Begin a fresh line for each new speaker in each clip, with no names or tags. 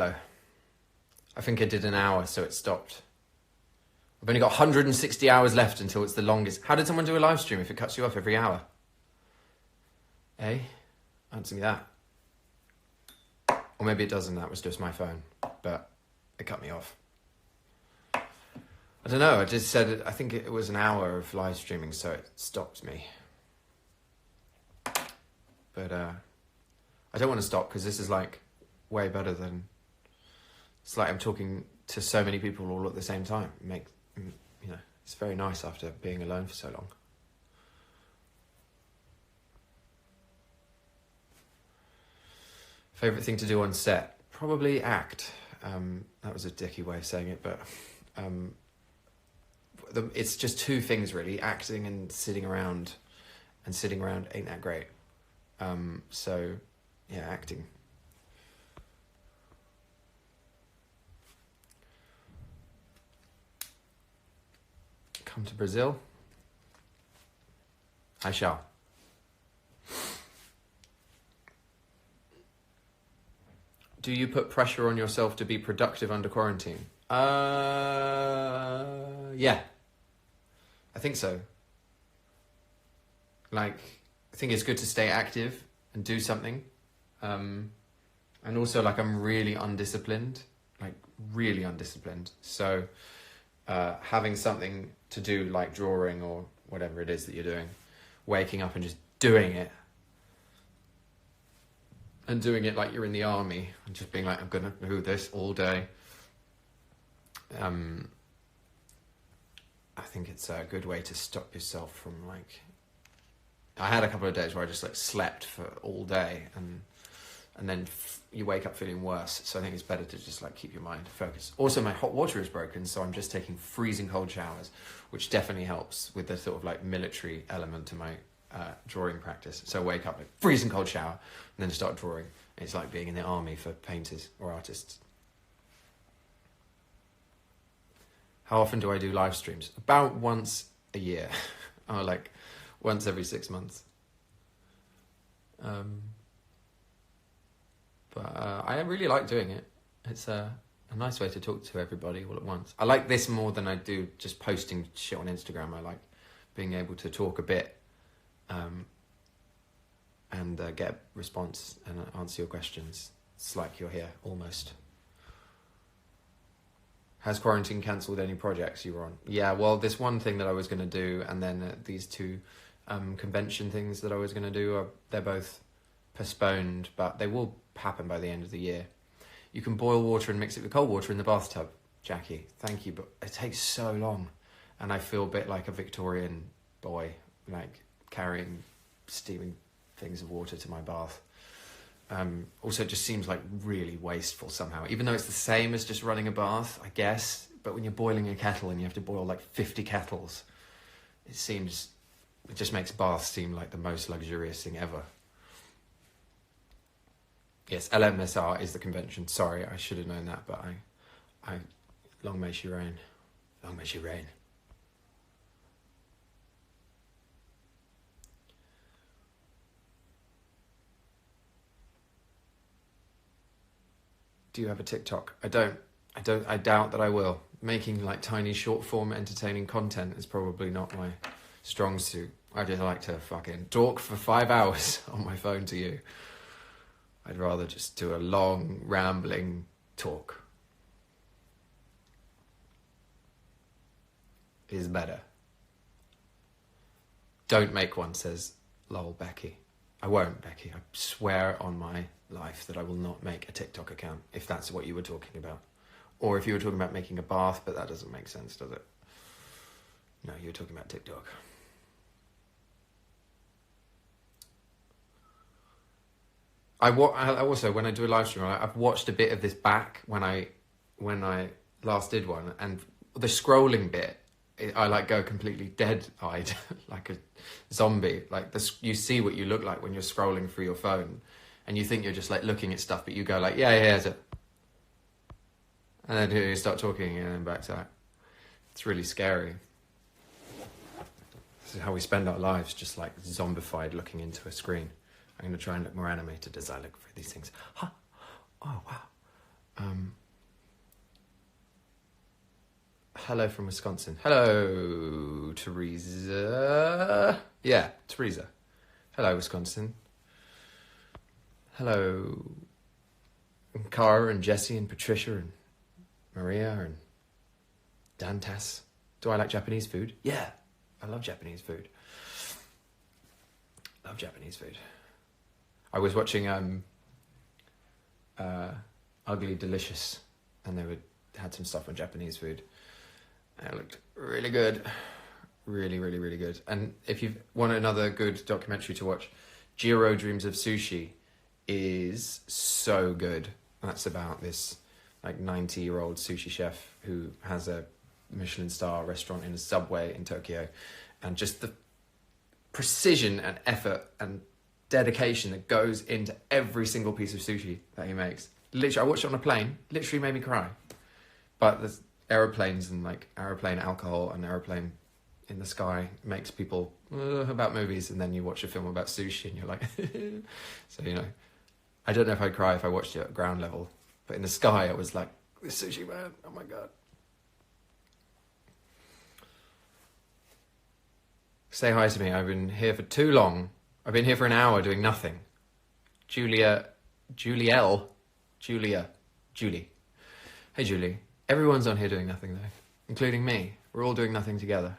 Hello. I think I did an hour, so it stopped. I've only got 160 hours left until it's the longest. How did someone do a live stream if it cuts you off every hour? Eh? Answer me that. Or maybe it doesn't, that was just my phone. But it cut me off. I don't know, I just said, I think it was an hour of live streaming, so it stopped me. But I don't want to stop, because this is like way better than... It's like I'm talking to so many people all at the same time. It's very nice after being alone for so long. Favourite thing to do on set? Probably act. That was a dicky way of saying it, but it's just two things really, acting and sitting around. And sitting around ain't that great. So, yeah, acting. Come to Brazil? I shall. Do you put pressure on yourself to be productive under quarantine? Yeah. I think so. Like, I think it's good to stay active and do something. And also, like, I'm really undisciplined. So, having something to do, like drawing or whatever it is that you're doing, waking up and just doing it. And doing it like you're in the army and just being like, I'm going to do this all day. I think it's a good way to stop yourself from like... I had a couple of days where I just like slept for all day and then you wake up feeling worse. So I think it's better to just like keep your mind focused. Also, my hot water is broken, so I'm just taking freezing cold showers, which definitely helps with the sort of like military element to my drawing practice. So I wake up like freezing cold shower and then start drawing. It's like being in the army for painters or artists. How often do I do live streams? About once a year, or like once every 6 months. But I really like doing it. It's a nice way to talk to everybody all at once. I like this more than I do just posting shit on Instagram. I like being able to talk a bit and get a response and answer your questions. It's like you're here, almost. Has quarantine cancelled any projects you were on? Yeah, well, this one thing that I was going to do, and then these two convention things that I was going to do, they're both postponed, but they will happen by the end of the year. You can boil water and mix it with cold water in the bathtub, Jackie. Thank you, but it takes so long. And I feel a bit like a Victorian boy, like carrying steaming things of water to my bath. Also, it just seems like really wasteful somehow, even though it's the same as just running a bath, I guess. But when you're boiling a kettle and you have to boil like 50 kettles, it just makes baths seem like the most luxurious thing ever. Yes, LMSR is the convention. Sorry, I should have known that, but I long may she reign. Long may she reign. Do you have a TikTok? I don't. I doubt that I will. Making like tiny short form entertaining content is probably not my strong suit. I just like to fucking talk for 5 hours on my phone to you. I'd rather just do a long, rambling talk. Is better. Don't make one, says lol Becky. I won't, Becky. I swear on my life that I will not make a TikTok account, if that's what you were talking about. Or if you were talking about making a bath, but that doesn't make sense, does it? No, you were talking about TikTok. I also, when I do a live stream, I've watched a bit of this back when I last did one, and the scrolling bit, I like go completely dead-eyed, like a zombie. Like you see what you look like when you're scrolling through your phone, and you think you're just like looking at stuff, but you go like, yeah, it's it. And then you start talking and then back to that. It's really scary. This is how we spend our lives, just like zombified looking into a screen. I'm going to try and look more animated as I look for these things. Huh. Oh, wow. Hello from Wisconsin. Hello, Teresa. Yeah, Teresa. Hello, Wisconsin. Hello, Cara and Jesse and Patricia and Maria and Dantas. Do I like Japanese food? Yeah, I love Japanese food. Love Japanese food. I was watching Ugly Delicious, and they had some stuff on Japanese food. And it looked really good. Really, really, really good. And if you want another good documentary to watch, Jiro Dreams of Sushi is so good. That's about this like 90-year-old sushi chef who has a Michelin star restaurant in a subway in Tokyo, and just the precision and effort and dedication that goes into every single piece of sushi that he makes. Literally, I watched it on a plane. Literally made me cry. But there's aeroplanes and like aeroplane alcohol and aeroplane in the sky makes people about movies, and then you watch a film about sushi and you're like so, you know, I don't know if I'd cry if I watched it at ground level, but in the sky I was like, this sushi man, oh my god. Say hi to me. I've been here for too long. I've been here for an hour doing nothing. Julie. Hey Julie. Everyone's on here doing nothing though, including me. We're all doing nothing together.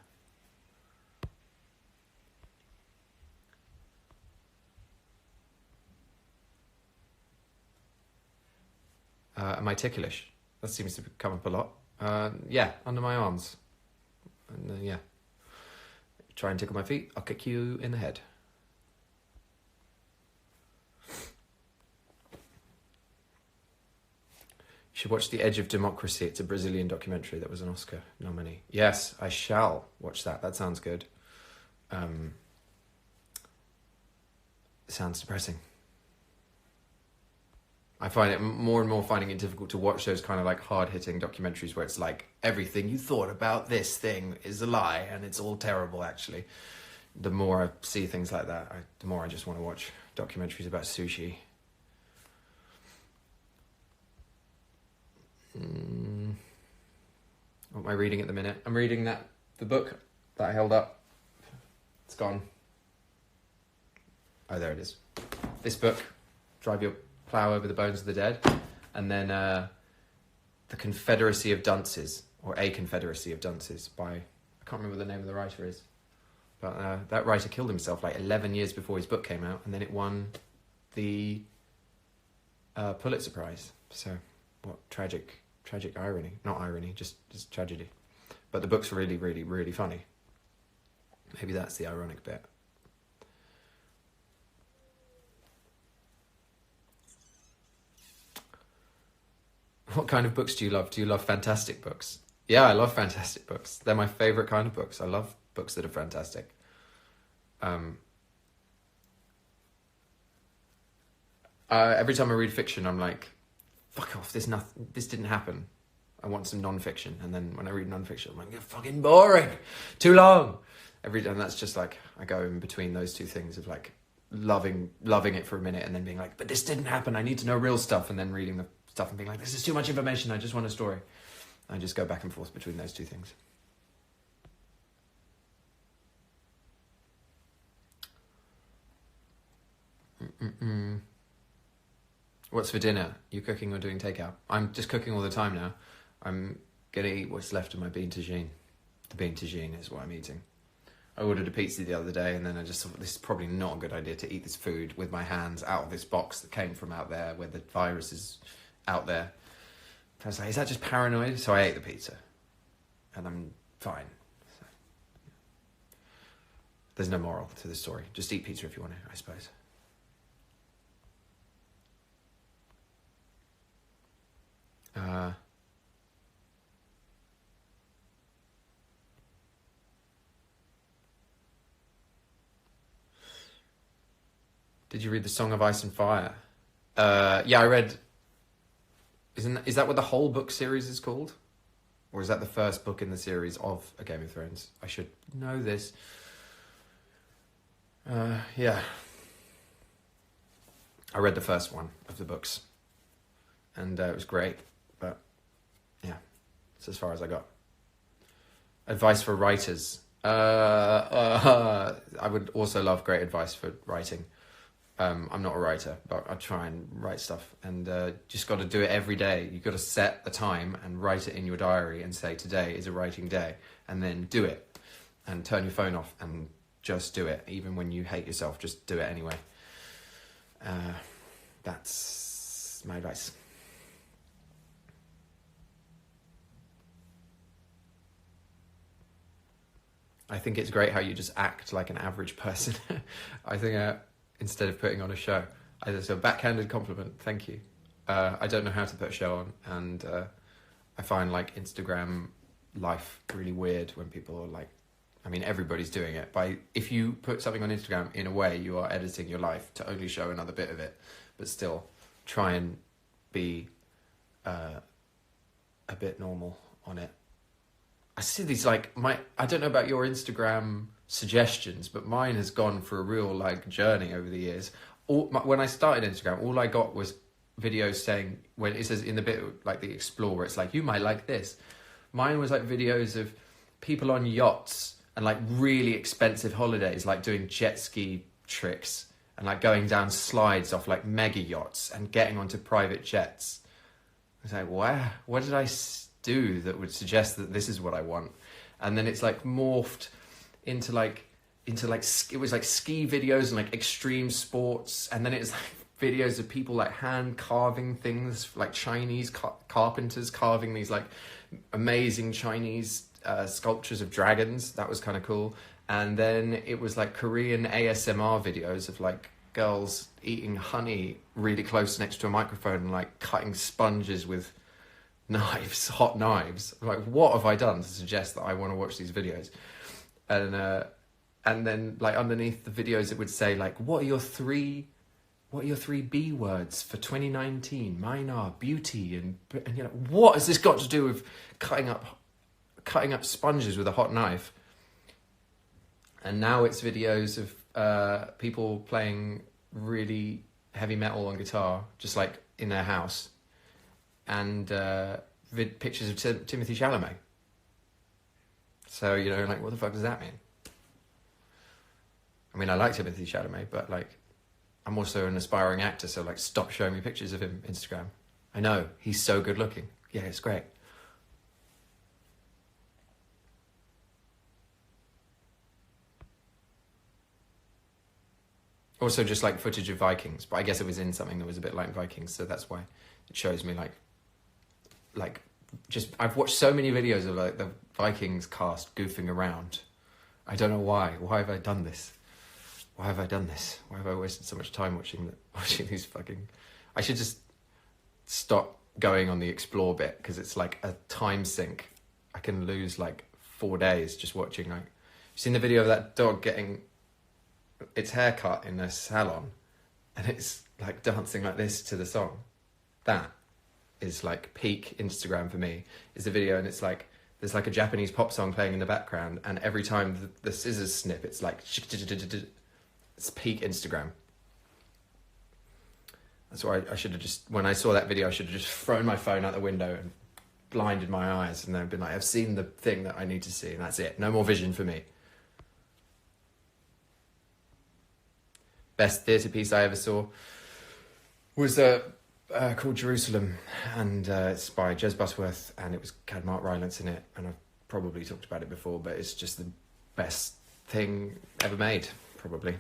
Am I ticklish? That seems to come up a lot. Yeah, under my arms. And yeah. Try and tickle my feet, I'll kick you in the head. You should watch The Edge of Democracy. It's a Brazilian documentary that was an Oscar nominee. Yes, I shall watch that. That sounds good. Sounds depressing. I find it more and more finding it difficult to watch those kind of like hard-hitting documentaries where it's like everything you thought about this thing is a lie and it's all terrible actually. The more I see things like that, the more I just want to watch documentaries about sushi. What am I reading at the minute? I'm reading the book that I held up. It's gone. Oh, there it is. This book, Drive Your Plow Over the Bones of the Dead, and then The Confederacy of Dunces, or A Confederacy of Dunces by, I can't remember what the name of the writer is, but that writer killed himself like 11 years before his book came out, and then it won the Pulitzer Prize. So, what tragic irony. Not irony, just tragedy. But the book's really, really, really funny. Maybe that's the ironic bit. What kind of books do you love? Do you love fantastic books? Yeah, I love fantastic books. They're my favourite kind of books. I love books that are fantastic. Every time I read fiction, I'm like, fuck off, this didn't happen. I want some non-fiction. And then when I read non-fiction, I'm like, you're fucking boring. Too long. And that's just like, I go in between those two things of like loving it for a minute and then being like, but this didn't happen. I need to know real stuff. And then reading the stuff and being like, this is too much information. I just want a story. I just go back and forth between those two things. What's for dinner? You cooking or doing takeout? I'm just cooking all the time now. I'm going to eat what's left of my bean tagine. The bean tagine is what I'm eating. I ordered a pizza the other day and then I just thought this is probably not a good idea to eat this food with my hands out of this box that came from out there where the virus is out there. I was like, is that just paranoid? So I ate the pizza and I'm fine. So, there's no moral to the story. Just eat pizza if you want to, I suppose. Did you read The Song of Ice and Fire? Yeah, I read... Is that what the whole book series is called? Or is that the first book in the series of A Game of Thrones? I should know this. Yeah. I read the first one of the books. And it was great. That's as far as I got. Advice for writers. I would also love great advice for writing. I'm not a writer, but I try and write stuff, and just got to do it every day. You've got to set a time and write it in your diary and say, today is a writing day, and then do it, and turn your phone off and just do it. Even when you hate yourself, just do it anyway. That's my advice. I think it's great how you just act like an average person. I think instead of putting on a show, it's a backhanded compliment. Thank you. I don't know how to put a show on, and I find like Instagram life really weird when people are like, I mean, everybody's doing it. If you put something on Instagram, in a way, you are editing your life to only show another bit of it, but still try and be a bit normal on it. I see these like I don't know about your Instagram suggestions, but mine has gone for a real like journey over the years. When I started Instagram, all I got was videos saying, when it says in the bit like the Explorer, it's like, you might like this. Mine was like videos of people on yachts and like really expensive holidays, like doing jet ski tricks and like going down slides off like mega yachts and getting onto private jets. I was like, wow, what did I do that would suggest that this is what I want? And then it's like morphed into like it was like ski videos and like extreme sports, and then it's like videos of people like hand carving things, like Chinese carpenters carving these like amazing Chinese sculptures of dragons. That was kind of cool. And then it was like Korean ASMR videos of like girls eating honey really close next to a microphone and like cutting sponges with knives, hot knives. Like, what have I done to suggest that I want to watch these videos? And then like underneath the videos it would say like, what are your three B words for 2019? Mine are beauty and you're like, what has this got to do with cutting up sponges with a hot knife? And now it's videos of people playing really heavy metal on guitar, just like in their house, and pictures of Timothy Chalamet. So, you know, like, what the fuck does that mean? I mean, I like Timothy Chalamet, but like, I'm also an aspiring actor, so like, stop showing me pictures of him Instagram. I know, he's so good looking. Yeah, it's great. Also just like footage of Vikings, but I guess it was in something that was a bit like Vikings, so that's why it shows me like just, I've watched so many videos of like the Vikings cast goofing around. I don't know why. Why have I done this? Why have I done this? Why have I wasted so much time watching these fucking... I should just stop going on the explore bit, because it's like a time sink. I can lose like 4 days just watching like... You've seen the video of that dog getting its hair cut in a salon and it's like dancing like this to the song? That is like peak Instagram for me, is the video, and it's like there's like a Japanese pop song playing in the background, and every time the scissors snip, it's like it's peak Instagram. That's why I should have just, when I saw that video, I should have just thrown my phone out the window and blinded my eyes and then been like, I've seen the thing that I need to see and that's it. No more vision for me. Best theatre piece I ever saw was called Jerusalem, and it's by Jez Butterworth, and it had Mark Rylance in it, and I've probably talked about it before, but it's just the best thing ever made, probably.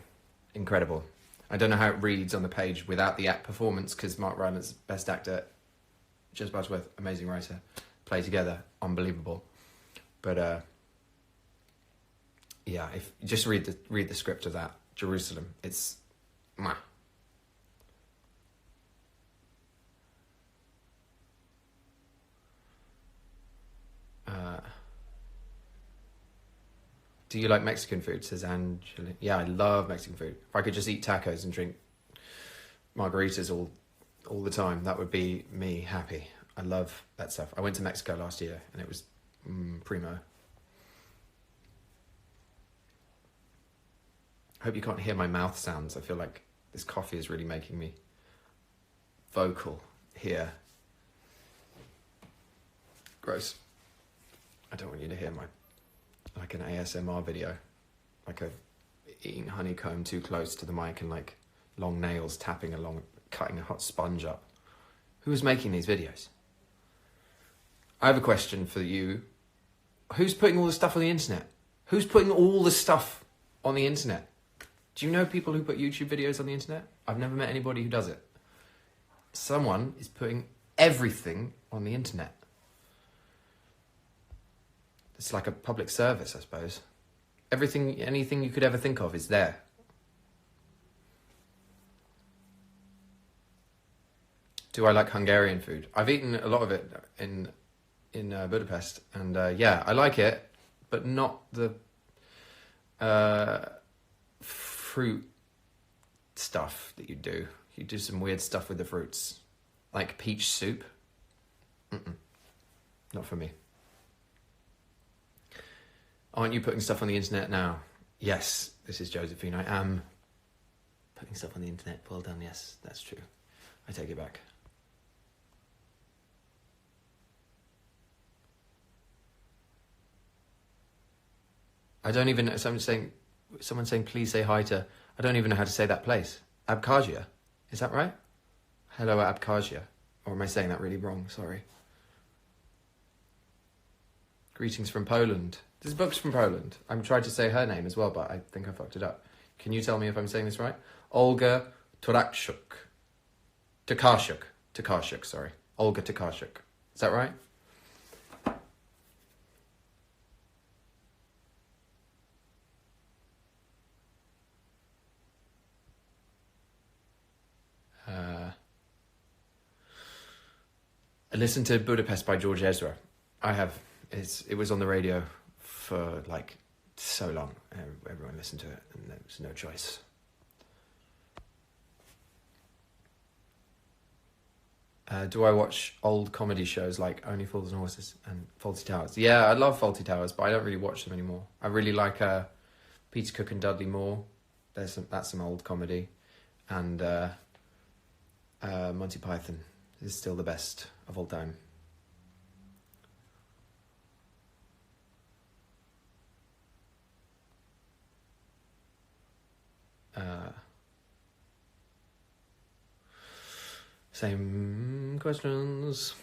Incredible. I don't know how it reads on the page without the act performance, because Mark Rylance, best actor, Jez Butterworth, amazing writer, play together, unbelievable. But yeah, if you just read the script of that, Jerusalem, it's mwah. Do you like Mexican food, says Angela? Yeah, I love Mexican food. If I could just eat tacos and drink margaritas all the time, that would be me happy. I love that stuff. I went to Mexico last year and it was primo. I hope you can't hear my mouth sounds. I feel like this coffee is really making me vocal here. Gross. I don't want you to hear like an ASMR video, like eating honeycomb too close to the mic and like long nails tapping along, cutting a hot sponge up. Who's making these videos? I have a question for you. Who's putting all the stuff on the internet? Who's putting all the stuff on the internet? Do you know people who put YouTube videos on the internet? I've never met anybody who does it. Someone is putting everything on the internet. It's like a public service, I suppose. Everything, anything you could ever think of is there. Do I like Hungarian food? I've eaten a lot of it in Budapest, and yeah, I like it, but not the fruit stuff that you do. You do some weird stuff with the fruits, like peach soup. Not for me. Aren't you putting stuff on the internet now? Yes, this is Josephine. I am putting stuff on the internet. Well done, yes, that's true. I take it back. I don't even know. Someone saying, please say hi to, I don't even know how to say that place. Abkhazia. Is that right? Hello, Abkhazia. Or am I saying that really wrong? Sorry. Greetings from Poland. This book's from Poland. I'm trying to say her name as well, but I think I fucked it up. Can you tell me if I'm saying this right? Olga Tokarczuk. Tokarczuk, sorry. Olga Tokarczuk. Is that right? I listened to Budapest by George Ezra. I have. It was on the radio for like so long. Everyone listened to it, and there was no choice. Do I watch old comedy shows like Only Fools and Horses and Fawlty Towers? Yeah, I love Fawlty Towers, but I don't really watch them anymore. I really like Peter Cook and Dudley Moore. That's some old comedy, and Monty Python is still the best of all time. Same questions.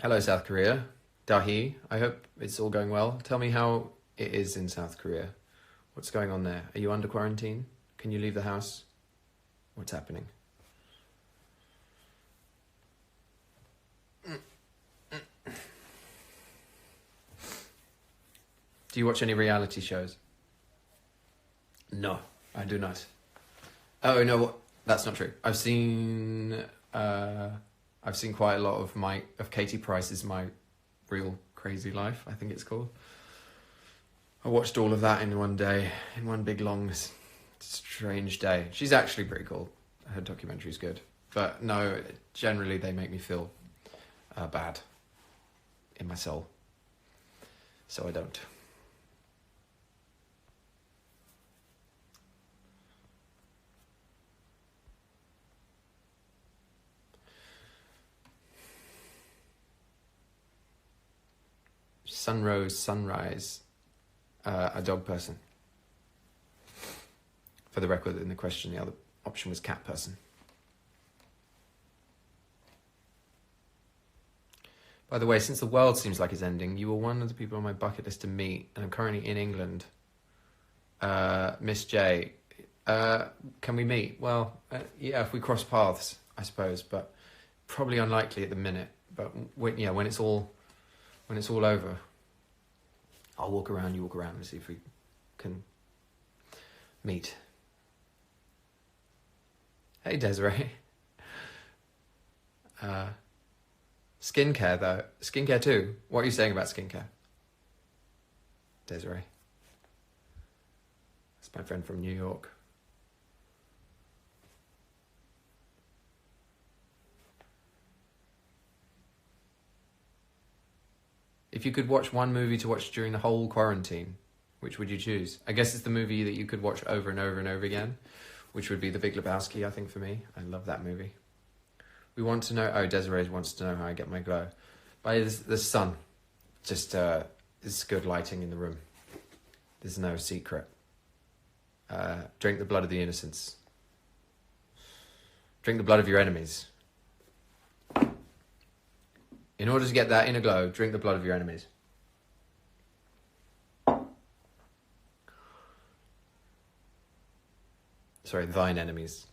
Hello, South Korea. Dahi, I hope it's all going well. Tell me how it is in South Korea. What's going on there? Are you under quarantine? Can you leave the house? What's happening? Do you watch any reality shows? No, I do not. Oh no, that's not true. I've seen quite a lot of Katie Price's My Real Crazy Life, I think it's called. I watched all of that in one day, in one big long strange day. She's actually pretty cool. Her documentary's good. But no, generally they make me feel bad in my soul. So I don't. Sunrise, a dog person. For the record, in the question, the other option was cat person. By the way, since the world seems like it's ending, you were one of the people on my bucket list to meet, and I'm currently in England. Miss J, can we meet? Well, yeah, if we cross paths, I suppose, but probably unlikely at the minute. But when it's all over, I'll walk around, you walk around, and see if we can meet. Hey, Desiree. Skincare, though. Skincare too. What are you saying about skincare? Desiree. That's my friend from New York. If you could watch one movie to watch during the whole quarantine, which would you choose? I guess it's the movie that you could watch over and over and over again, which would be The Big Lebowski, I think, for me. I love that movie. We want to know... Oh, Desiree wants to know how I get my glow. By the sun. Just, it's good lighting in the room. There's no secret. Drink the blood of the innocents. Drink the blood of your enemies. In order to get that inner glow, drink the blood of your enemies. Sorry, thine enemies.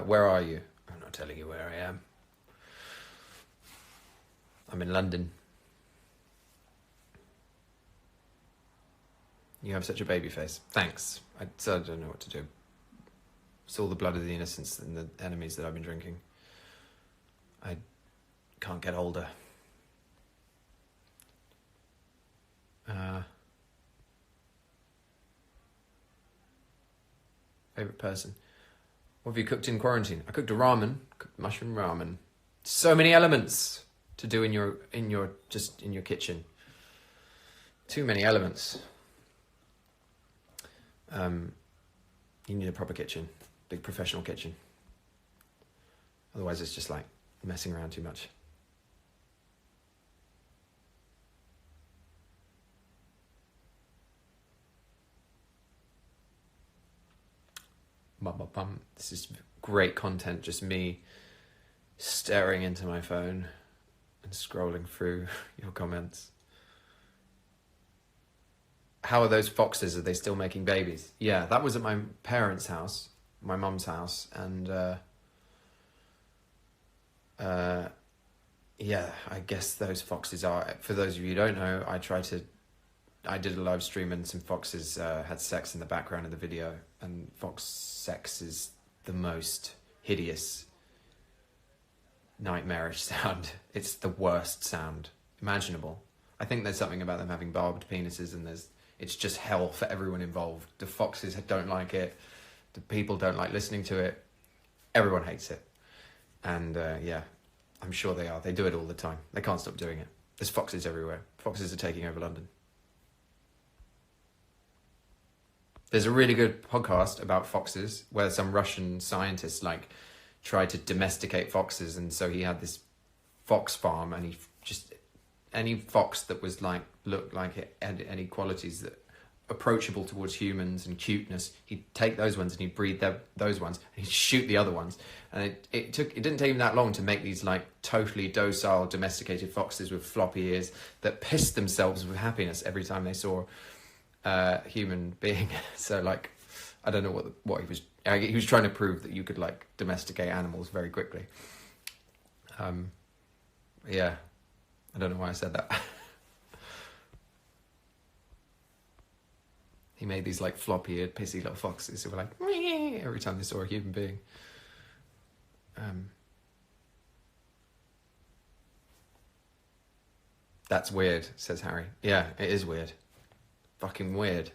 Where are you? I'm not telling you where I am. I'm in London. You have such a baby face. Thanks. I don't know what to do. It's all the blood of the innocents and the enemies that I've been drinking. I can't get older. Favorite person? What have you cooked in quarantine? I cooked a ramen. Cooked mushroom ramen. So many elements to do in your kitchen. Too many elements. You need a proper kitchen, big professional kitchen. Otherwise, it's just like messing around too much. This is great content, just me staring into my phone and scrolling through your comments. How are those foxes? Are they still making babies? Yeah, that was at my parents' house, my mum's house, and yeah, I guess those foxes are. For those of you who don't know, I did a live stream and some foxes had sex in the background of the video, and fox sex is the most hideous, nightmarish sound. It's the worst sound imaginable. I think there's something about them having barbed penises, and it's just hell for everyone involved. The foxes don't like it. The people don't like listening to it. Everyone hates it. And yeah, I'm sure they are. They do it all the time. They can't stop doing it. There's foxes everywhere. Foxes are taking over London. There's a really good podcast about foxes where some Russian scientist tried to domesticate foxes, and so he had this fox farm, and he just any fox that was looked like it had any qualities that approachable towards humans and cuteness, he'd take those ones and he'd breed those ones, and he'd shoot the other ones. And it didn't take him that long to make these totally docile domesticated foxes with floppy ears that pissed themselves with happiness every time they saw a human being. So I don't know what he was trying to prove, that you could domesticate animals very quickly. Yeah, I don't know why I said that. He made these floppy-eared, pissy little foxes who were "Meh," every time they saw a human being. That's weird, says Harry. Yeah, it is weird. Fucking weird.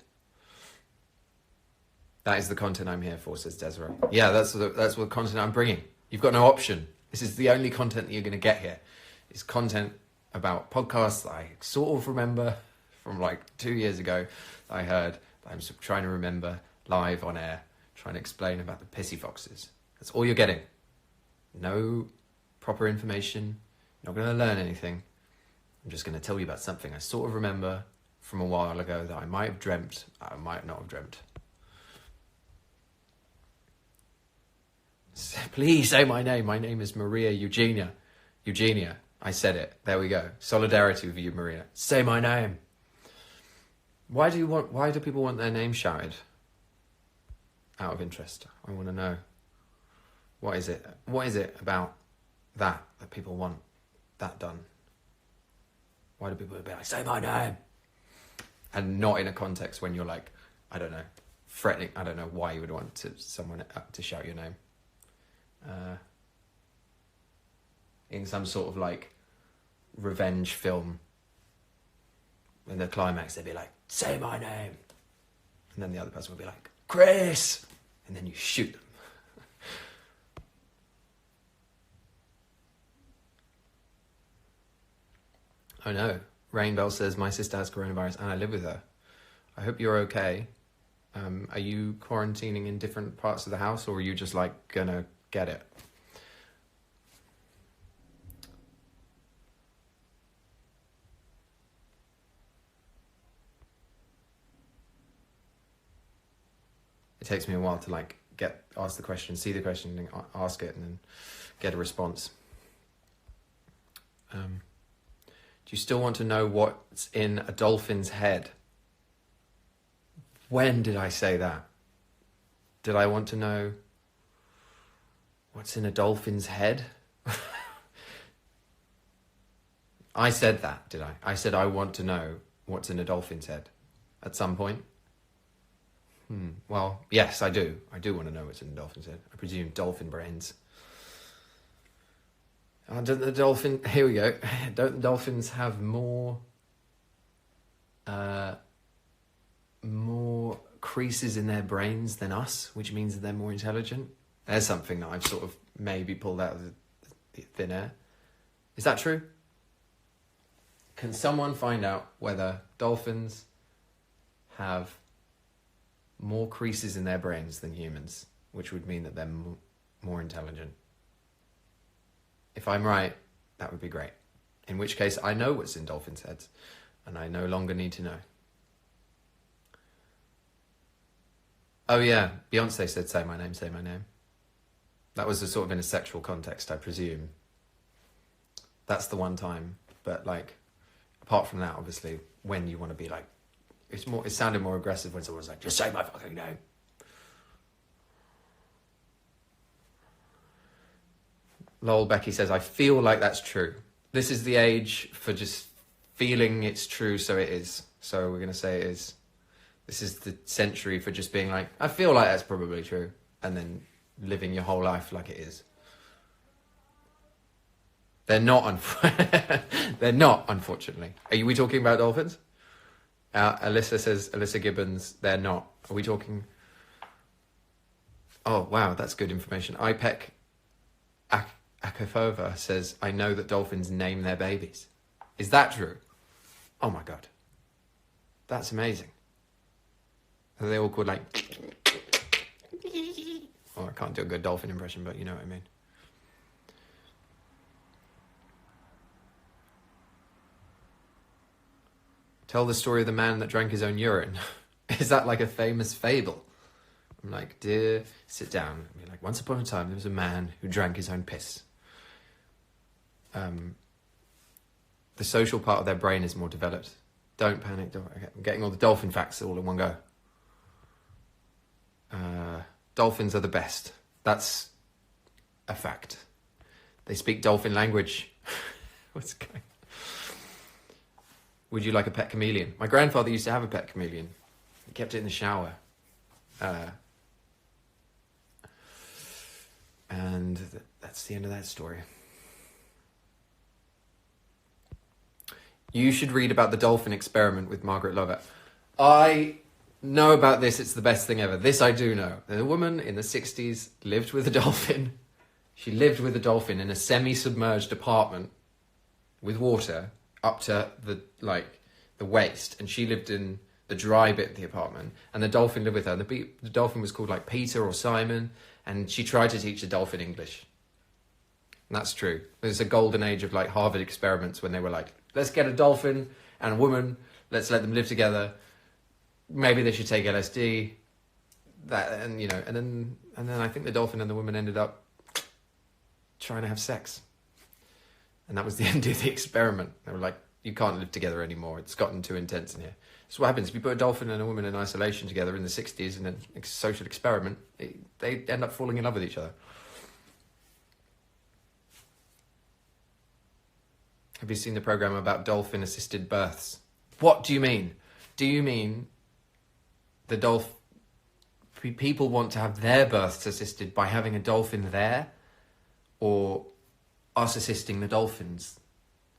That is the content I'm here for, says Desiree. Yeah, that's what content I'm bringing. You've got no option. This is the only content that you're going to get here. It's content about podcasts that I sort of remember from 2 years ago that I heard, that I'm trying to remember live on air, trying to explain about the pissy foxes. That's all you're getting. No proper information. You're not going to learn anything. I'm just going to tell you about something I sort of remember from a while ago that I might have dreamt, I might not have dreamt. Please say my name. My name is Maria Eugenia. Eugenia. I said it. There we go. Solidarity with you, Maria. Say my name. Why do people want their name shouted? Out of interest. I want to know. What is it? What is it about that people want that done? Why do people be say my name? And not in a context when you're I don't know, threatening. I don't know why you would want someone to shout your name. In some sort of revenge film, in the climax they'd be say my name, and then the other person would be Chris, and then you shoot them. Oh no, Rainbell says my sister has coronavirus and I live with her. I hope you're okay. Are you quarantining in different parts of the house, or are you just like gonna get it? It takes me a while to like ask the question, see the question, and ask it, and then get a response. Do you still want to know what's in a dolphin's head? When did I say that? Did I want to know what's in a dolphin's head? I said that, did I? I said I want to know what's in a dolphin's head at some point. Well, yes, I do. I do want to know what's in a dolphin's head. I presume dolphin brains. Don't the dolphin... Here we go. Don't dolphins have more creases in their brains than us, which means that they're more intelligent? There's something that I've sort of maybe pulled out of the thin air. Is that true? Can someone find out whether dolphins have more creases in their brains than humans, which would mean that they're more intelligent? If I'm right, that would be great. In which case, I know what's in dolphins' heads, and I no longer need to know. Oh yeah, Beyonce said, say my name, say my name. That was sort of in a sexual context, I presume. That's the one time. But like, apart from that, obviously, when you want to be like, it sounded more aggressive when someone was like, just say my fucking name. Lol Becky says, I feel like that's true. This is the age for just feeling it's true, so it is. So we're going to say it is. This is the century for just being like, I feel like that's probably true. And then living your whole life like it is. They're not, they're not, unfortunately. Are we talking about dolphins? Alyssa says, Alyssa Gibbons, they're not. Are we talking? Oh, wow, that's good information. IPEC Akafova says, I know that dolphins name their babies. Is that true? Oh my God. That's amazing. Are they all called like... Oh, I can't do a good dolphin impression, but you know what I mean. Tell the story of the man that drank his own urine. Is that like a famous fable? I'm like, dear, sit down. I mean, like, once upon a time, there was a man who drank his own piss. The social part of their brain is more developed. Don't panic. Okay, I'm getting all the dolphin facts all in one go. Dolphins are the best. That's a fact. They speak dolphin language. What's going on? Would you like a pet chameleon? My grandfather used to have a pet chameleon. He kept it in the shower. And that's the end of that story. You should read about the dolphin experiment with Margaret Lovett. I know about this. It's the best thing ever. This I do know. The woman in the 60s lived with a dolphin. She lived with a dolphin in a semi-submerged apartment with water up to the waist, and she lived in the dry bit of the apartment, and the dolphin lived with her. The dolphin was called like Peter or Simon, and she tried to teach the dolphin English. And that's true. There's a golden age of like Harvard experiments when they were like, let's get a dolphin and a woman, let's let them live together. Maybe they should take LSD. And then I think the dolphin and the woman ended up trying to have sex. And that was the end of the experiment. They were like, you can't live together anymore. It's gotten too intense in here. So what happens if you put a dolphin and a woman in isolation together in the 60s in a social experiment, they end up falling in love with each other. Have you seen the program about dolphin-assisted births? What do you mean? Do you mean the people want to have their births assisted by having a dolphin there, or us assisting the dolphins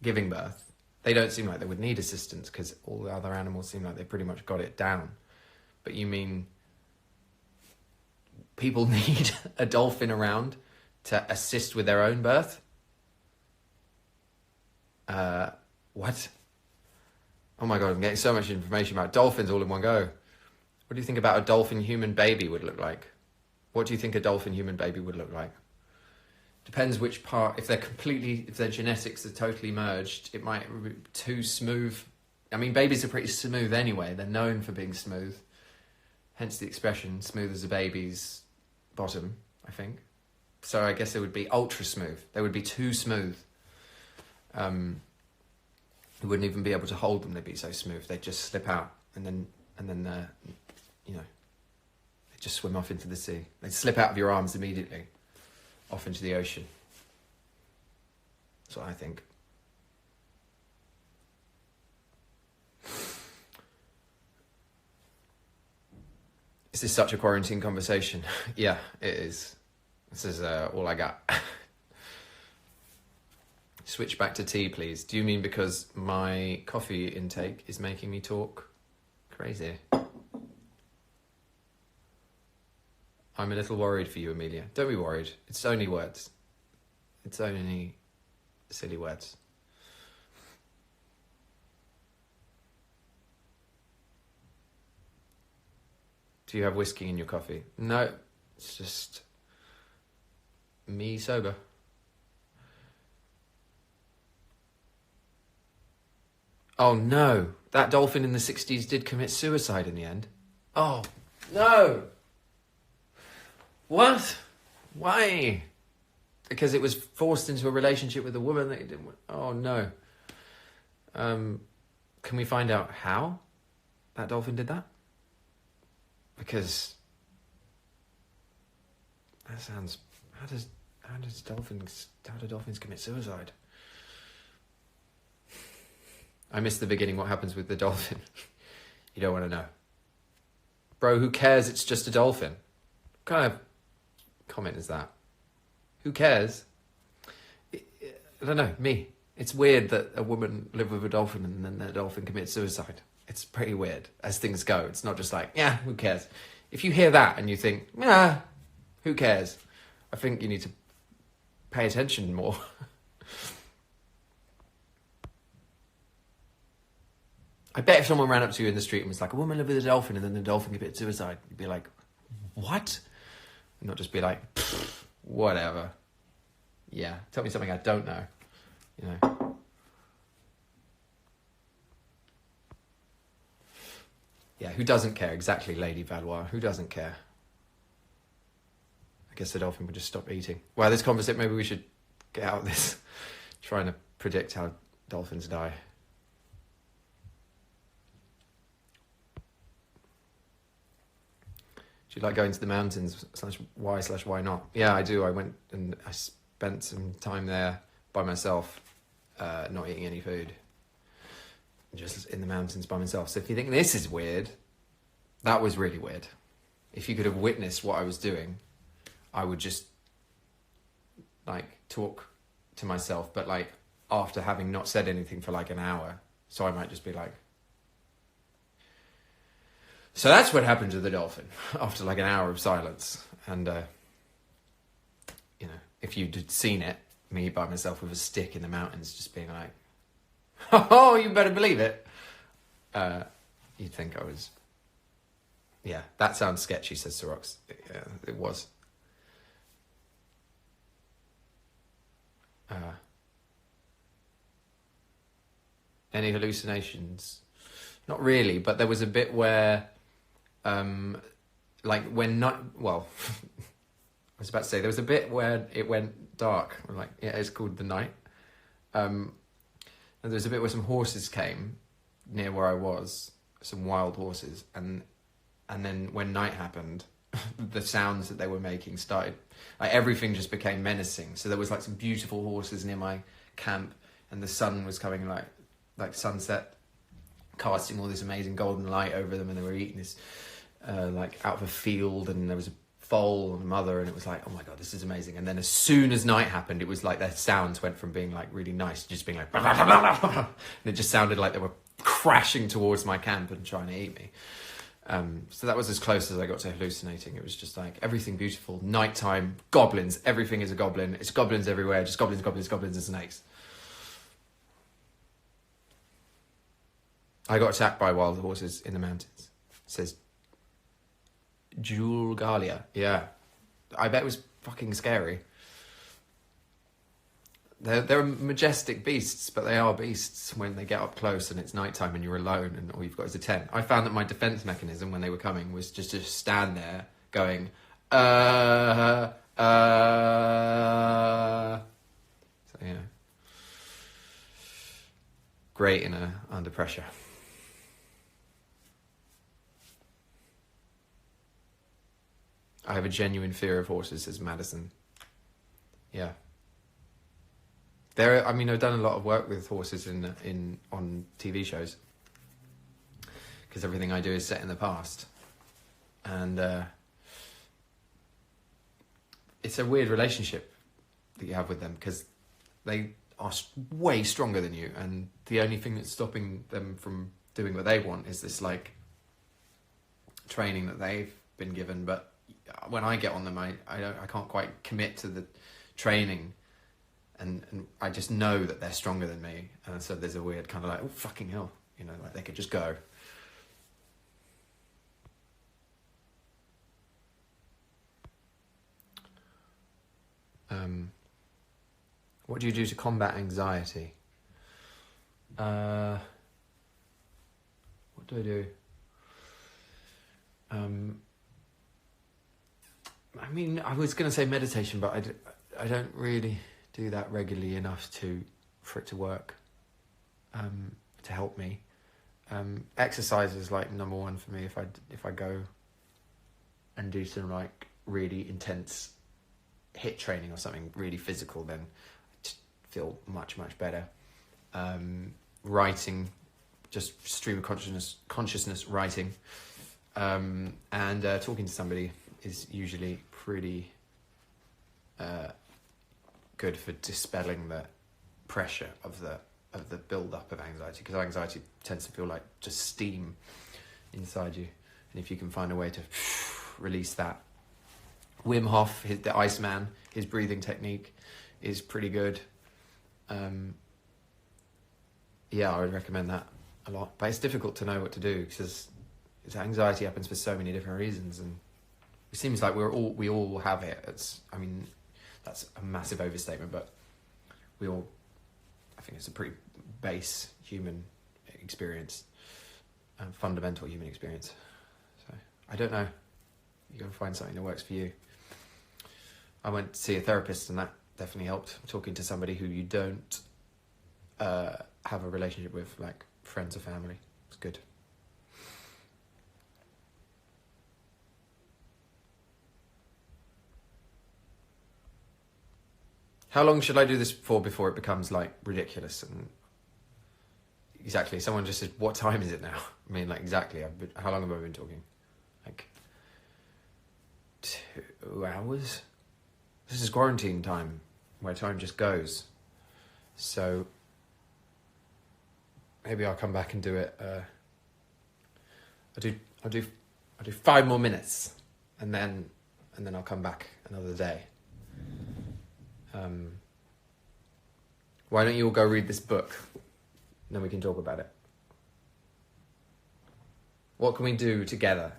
giving birth? They don't seem like they would need assistance because all the other animals seem like they pretty much got it down. But you mean people need a dolphin around to assist with their own birth? What? Oh my God, I'm getting so much information about dolphins all in one go. What do you think about a dolphin human baby would look like? What do you think a dolphin human baby would look like? Depends which part. If their genetics are totally merged, it might be too smooth. I mean, babies are pretty smooth anyway. They're known for being smooth. Hence the expression, smooth as a baby's bottom, I think. So I guess they would be ultra smooth. They would be too smooth. You wouldn't even be able to hold them. They'd be so smooth. They'd just slip out and then you know, they'd just swim off into the sea. They'd slip out of your arms immediately, off into the ocean. That's what I think. Is this such a quarantine conversation? Yeah, it is. This is all I got. Switch back to tea, please. Do you mean because my coffee intake is making me talk crazy? I'm a little worried for you, Amelia. Don't be worried. It's only words. It's only silly words. Do you have whiskey in your coffee? No, it's just me sober. Oh no, that dolphin in the 60s did commit suicide in the end. Oh, no. What? Why? Because it was forced into a relationship with a woman that he didn't want. Oh no. Can we find out how that dolphin did that? Because that sounds, how do dolphins commit suicide? I missed the beginning. What happens with the dolphin? You don't want to know. Bro, who cares? It's just a dolphin. What kind of comment is that? Who cares? I don't know, me. It's weird that a woman lived with a dolphin and then the dolphin commits suicide. It's pretty weird as things go. It's not just like, yeah, who cares? If you hear that and you think, nah, who cares? I think you need to pay attention more. I bet if someone ran up to you in the street and was like, a woman lived with a dolphin and then the dolphin committed suicide, you'd be like, what? And not just be like, whatever. Yeah, tell me something I don't know. You know. Yeah, who doesn't care? Exactly, Lady Valois. Who doesn't care? I guess the dolphin would just stop eating. Well, this conversation, maybe we should get out of this trying to predict how dolphins die. Do you like going to the mountains /why not? Yeah, I do. I went and I spent some time there by myself, not eating any food. Just in the mountains by myself. So if you think this is weird, that was really weird. If you could have witnessed what I was doing, I would just like talk to myself, but like after having not said anything for like an hour. So I might just be like, so that's what happened to the dolphin after like an hour of silence. And, you know, if you'd seen it, me by myself with a stick in the mountains, just being like, oh, you better believe it. You'd think I was... Yeah, that sounds sketchy, says Sirox. Yeah, it was. Any hallucinations? Not really, but there was a bit where... like when not... Well, I was about to say, there was a bit where it went dark. Like, yeah, it's called The Night. And there was a bit where some horses came near where I was, some wild horses, and then when night happened, the sounds that they were making started, like everything just became menacing. So there was like some beautiful horses near my camp, and the sun was coming like sunset, casting all this amazing golden light over them, and they were eating this like out of a field, and there was a foal and a mother, and it was like, oh my god, this is amazing. And then as soon as night happened, it was like their sounds went from being like really nice to just being like and it just sounded like they were crashing towards my camp and trying to eat me. So that was as close as I got to hallucinating. It was just like everything beautiful, nighttime, goblins, everything is a goblin, it's goblins everywhere, just goblins and snakes. I got attacked by wild horses in the mountains, says Julgalia. Yeah. I bet it was fucking scary. They're majestic beasts, but they are beasts when they get up close and it's nighttime and you're alone and all you've got is a tent. I found that my defense mechanism when they were coming was just to stand there going, So, yeah. Great under pressure. I have a genuine fear of horses, says Madison. Yeah. I've done a lot of work with horses on TV shows because everything I do is set in the past, and it's a weird relationship that you have with them because they are way stronger than you, and the only thing that's stopping them from doing what they want is this like training that they've been given. But when I get on them, I can't quite commit to the training. And I just know that they're stronger than me. And so there's a weird kind of like, oh, fucking hell. Like they could just go. What do you do to combat anxiety? What do I do? I was going to say meditation, but I don't really do that regularly enough for it to work, to help me. Exercise is like number one for me. If I go and do some like really intense HIIT training or something really physical, then I feel much better. Writing, just stream of consciousness writing, and talking to somebody is usually pretty good for dispelling the pressure of the build-up of anxiety, because anxiety tends to feel like just steam inside you, and if you can find a way to release that. Wim Hof, the Iceman, his breathing technique is pretty good. I would recommend that a lot, but it's difficult to know what to do because anxiety happens for so many different reasons, and it seems like we all have it. That's a massive overstatement, but I think it's a pretty base human experience and fundamental human experience. So I don't know. You got to find something that works for you. I went to see a therapist, and that definitely helped. Talking to somebody who you don't have a relationship with, like friends or family. It's good. How long should I do this for before it becomes like ridiculous? And exactly, someone just said, "What time is it now?" Exactly. How long have I been talking? Like 2 hours. This is quarantine time, where time just goes. So maybe I'll come back and do it. I'll do 5 more minutes, and then I'll come back another day. Why don't you all go read this book? And then we can talk about it. What can we do together?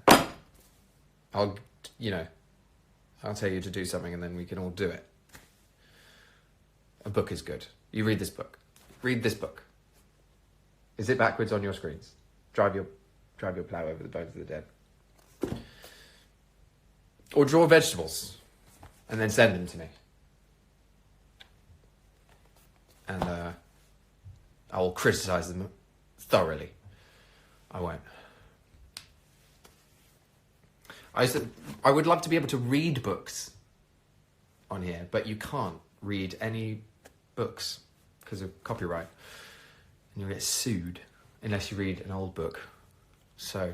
I'll tell you to do something and then we can all do it. A book is good. You read this book. Read this book. Is it backwards on your screens? Drive your plough over the bones of the dead. Or draw vegetables and then send them to me. And I will criticise them thoroughly. I won't. I would love to be able to read books on here, but you can't read any books because of copyright. And you'll get sued unless you read an old book. So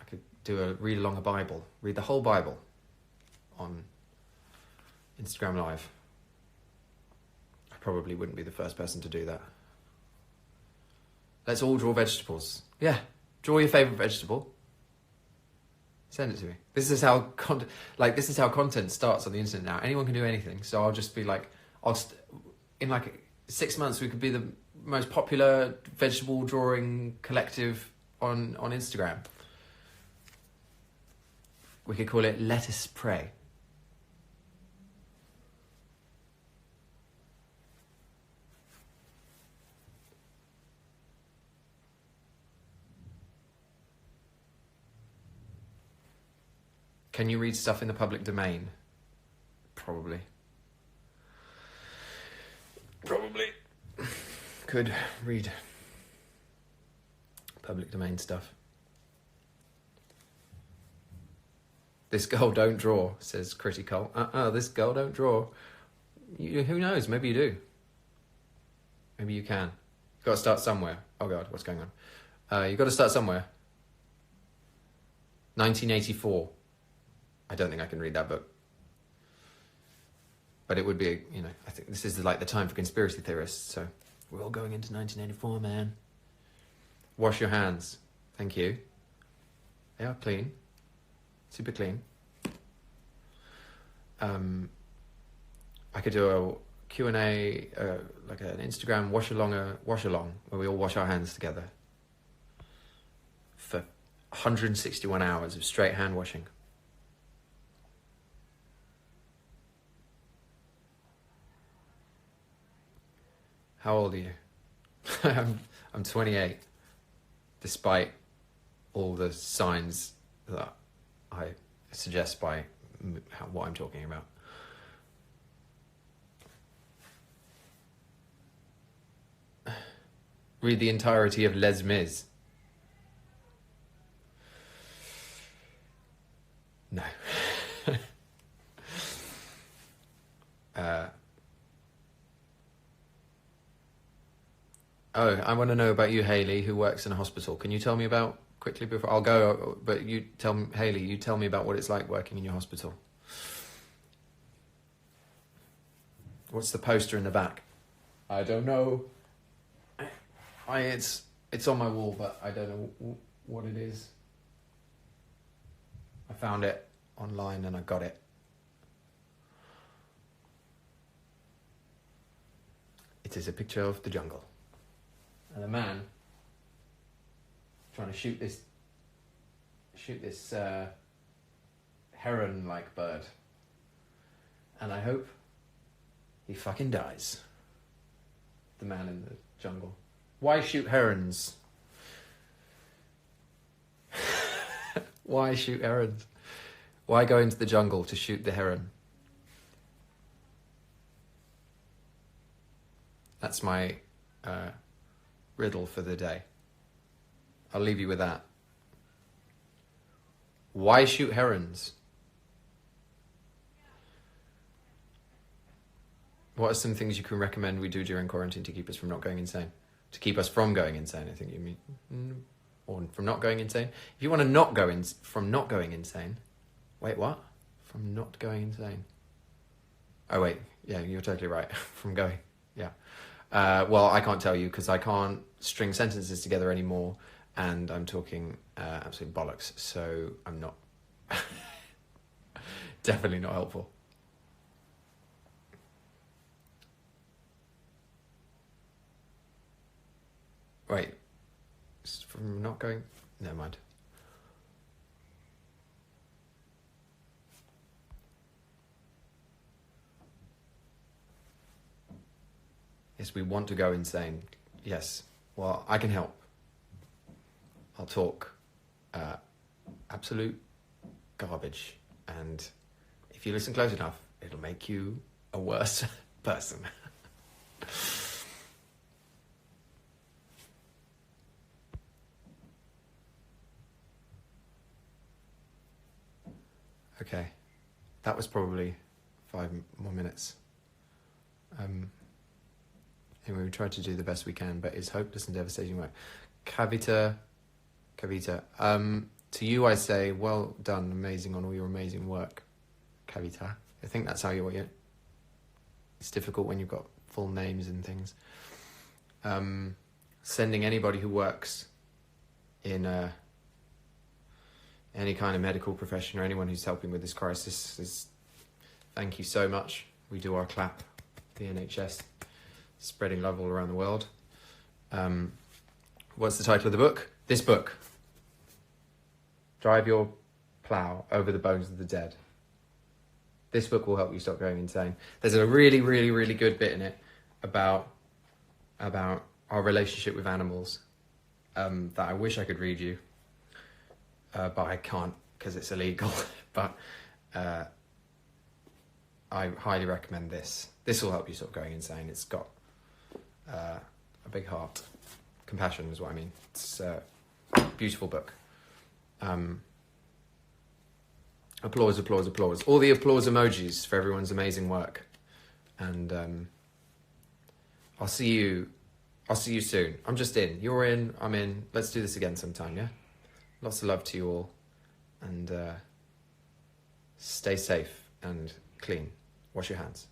I could read along a Bible, read the whole Bible on Instagram Live. Probably wouldn't be the first person to do that. Let's all draw vegetables. Yeah, draw your favourite vegetable. Send it to me. This is how content starts on the internet now. Anyone can do anything. So I'll just be like, in 6 months we could be the most popular vegetable drawing collective on Instagram. We could call it Let Us Pray. Can you read stuff in the public domain? Probably. Could read public domain stuff. This girl don't draw, says Critical. This girl don't draw. Who knows? Maybe you do. Maybe you can. You've got to start somewhere. Oh God, what's going on? You've got to start somewhere. 1984. I don't think I can read that book. But it would be, I think this is like the time for conspiracy theorists, so we're all going into 1984, man. Wash your hands. Thank you. They are clean. Super clean. I could do a Q&A, like an Instagram wash along, where we all wash our hands together for 161 hours of straight hand washing. How old are you? I'm 28, despite all the signs that I suggest by what I'm talking about. Read the entirety of Les Mis. No. I want to know about you, Hayley, who works in a hospital. Can you tell me about, quickly before I'll go, but you tell me, Hayley, you tell me about what it's like working in your hospital. What's the poster in the back? I don't know. It's on my wall, but I don't know what it is. I found it online and I got it. It is a picture of the jungle. And a man trying to shoot this heron-like bird. And I hope he fucking dies. The man in the jungle. Why shoot herons? Why shoot herons? Why go into the jungle to shoot the heron? That's my riddle for the day. I'll leave you with that. Why shoot herons? What are some things you can recommend we do during quarantine to keep us from not going insane? To keep us from going insane, I think you mean. Or from not going insane. If you want to not go from not going insane. Wait, what? From not going insane. Oh wait, yeah, you're totally right. From going, yeah. Well, I can't tell you because I can't string sentences together anymore, and I'm talking absolute bollocks, so I'm not. Definitely not helpful. Wait, from not going. Never mind. Yes, we want to go insane. Yes. Well, I can help. I'll talk absolute garbage. And if you listen close enough, it'll make you a worse person. Okay. That was probably 5 more minutes. Anyway, we tried to do the best we can, but it's hopeless and devastating work. Kavita. To you I say, well done, amazing on all your amazing work, Kavita. I think that's how you. It's difficult when you've got full names and things. Sending anybody who works in any kind of medical profession or anyone who's helping with this crisis is thank you so much. We do our clap, the NHS. Spreading love all around the world. What's the title of the book? This book. Drive your plough over the bones of the dead. This book will help you stop going insane. There's a really, really, really good bit in it about our relationship with animals that I wish I could read you, but I can't because it's illegal. But I highly recommend this. This will help you stop going insane. It's got a big heart. Compassion is what I mean. It's a beautiful book. Applause, applause, applause. All the applause emojis for everyone's amazing work. And I'll see you soon. I'm just in. You're in, I'm in. Let's do this again sometime, yeah? Lots of love to you all. And stay safe and clean. Wash your hands.